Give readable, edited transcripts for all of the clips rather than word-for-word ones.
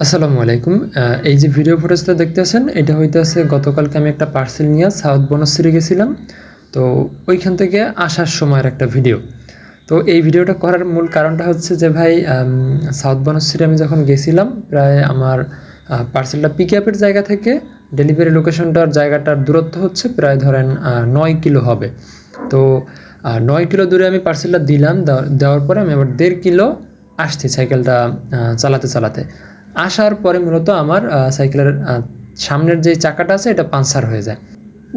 আসসালামু আলাইকুম। এই যে ভিডিও ফুটেজটা দেখতেছেন, এটা হইতেছে গতকালকে আমি একটা পার্সেল নিয়ে সাউথ বনশ্রী গেছিলাম। তো ওইখান থেকে আসার সময়ের একটা ভিডিও। তো এই ভিডিওটা করার মূল কারণটা হচ্ছে যে ভাই, সাউথ বনশ্রী আমি যখন গেছিলাম, প্রায় আমার পার্সেলটা পিক আপের জায়গা থেকে ডেলিভারি লোকেশনটার জায়গাটার দূরত্ব হচ্ছে প্রায় ধরেন 9 কিলো হবে। তো 9 কিলো দূরে আমি পার্সেলটা দিলাম, দেওয়ার পরে আমি আবার 1.5 কিলো আসছি সাইকেলটা চালাতে চালাতে। আসার পরে মূলত আমার সাইকেলের সামনের যে চাকাটা আছে এটা পাঞ্চার হয়ে যায়।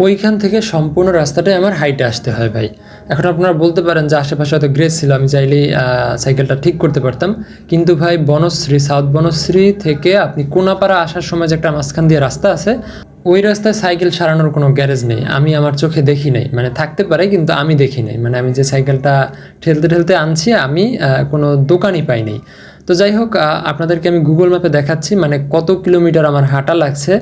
ওইখান থেকে সম্পূর্ণ রাস্তাটাই আমার হাইটে আসতে হয় ভাই। এখন আপনারা বলতে পারেন যে আশেপাশে হয়তো গ্রেস ছিল, আমি চাইলেই সাইকেলটা ঠিক করতে পারতাম। কিন্তু ভাই, বনশ্রী, সাউথ বনশ্রী থেকে আপনি কোনাপাড়া আসার সময় যে একটা মাঝখান দিয়ে রাস্তা আছে, ওই রাস্তায় সাইকেল সারানোর কোনো গ্যারেজ নেই। আমি আমার চোখে দেখি নাই, মানে থাকতে পারে কিন্তু আমি দেখি নাই। মানে আমি যে সাইকেলটা ঠেলতে ঠেলতে আনছি, আমি কোনো দোকানই পাই নাই। তো যাই হোক, আপনাদেরকে আমি গুগল ম্যাপে দেখাচ্ছি মানে কত কিলোমিটার আমার হাঁটা লাগছে।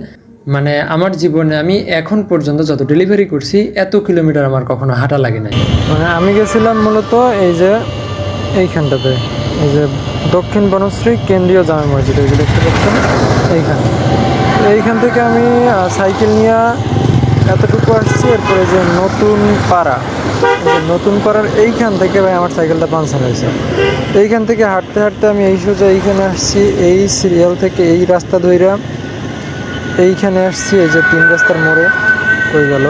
মানে আমার জীবনে আমি এখন পর্যন্ত যত ডেলিভারি করছি, এত কিলোমিটার আমার কখনো হাঁটা লাগে নাই। মানে আমি গেছিলাম মূলত এই যে এইখানটাতে, এই যে দক্ষিণ বনশ্রী কেন্দ্রীয় জামে মসজিদ, এই যে দেখতে পাচ্ছেন এইখান থেকে আমি সাইকেল নিয়ে এতটুকু আসছি। এরপরে যে নতুন পাড়া, নতুন পাড়ার এইখান থেকে ভাই আমার সাইকেলটা পাঞ্চার হয়েছে। এইখান থেকে হাঁটতে হাঁটতে আমি এই সোজা এইখানে আসছি, এই সিরিয়াল থেকে এই রাস্তা ধইরা এইখানে আসছি। এই যে 3 রাস্তার মোড়ে হয়ে গেল,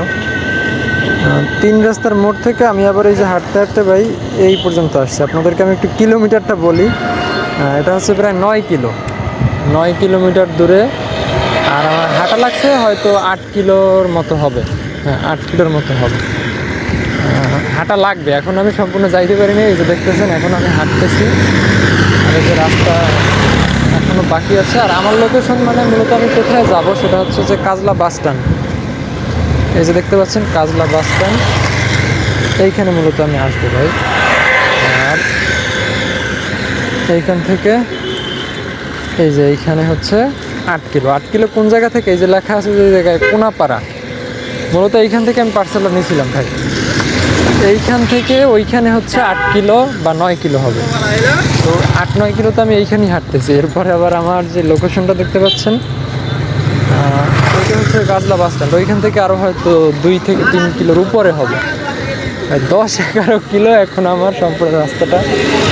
3 রাস্তার মোড় থেকে আমি আবার এই যে হাঁটতে হাঁটতে ভাই এই পর্যন্ত আসছি। আপনাদেরকে আমি একটু কিলোমিটারটা বলি। এটা হচ্ছে প্রায় 9 কিলো, 9 কিলোমিটার দূরে। আর আমার হাঁটা লাগছে হয়তো 8 কিলোর মতো হবে। হ্যাঁ, 8 কিলোর মতো হবে হাঁটা লাগবে। এখন আমি সম্পূর্ণ যাইতে পারিনি, এই যে দেখতেছেন এখন আমি হাঁটতেছি। আর এই যে রাস্তা এখনও বাকি আছে। আর আমার লোকেশন মানে মূলত আমি কোথায় যাব সেটা হচ্ছে যে কাজলা বাস স্ট্যান্ড। এই যে দেখতে পাচ্ছেন কাজলা বাস স্ট্যান্ড, এইখানে মূলত আমি আসবো ভাই। আর এইখান থেকে এই যে এইখানে হচ্ছে 8 কিলো। 8 কিলো কোন জায়গা থেকে? এই যে লেখা আছে যে জায়গায় কোনাপাড়া, মূলত এইখান থেকে আমি পার্সেলটা নিয়েছিলাম ভাই। এইখান থেকে ওইখানে হচ্ছে 8 কিলো বা 9 কিলো হবে। তো 8-9 কিলো তো আমি এইখানেই হাঁটতেছি। এরপরে আবার আমার যে লোকেশনটা দেখতে পাচ্ছেন, ওইটা হচ্ছে কাজলা বাস স্ট্যান্ড। ওইখান থেকে আরও হয়তো 2 থেকে 3 কিলোর উপরে হবে, 10-11 কিলো। এখন আমার সম্পূর্ণ রাস্তাটা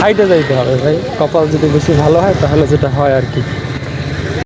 হাইটে যাইতে হবে ভাই। কপাল যদি বেশি ভালো হয় তাহলে যেটা হয় আর কি।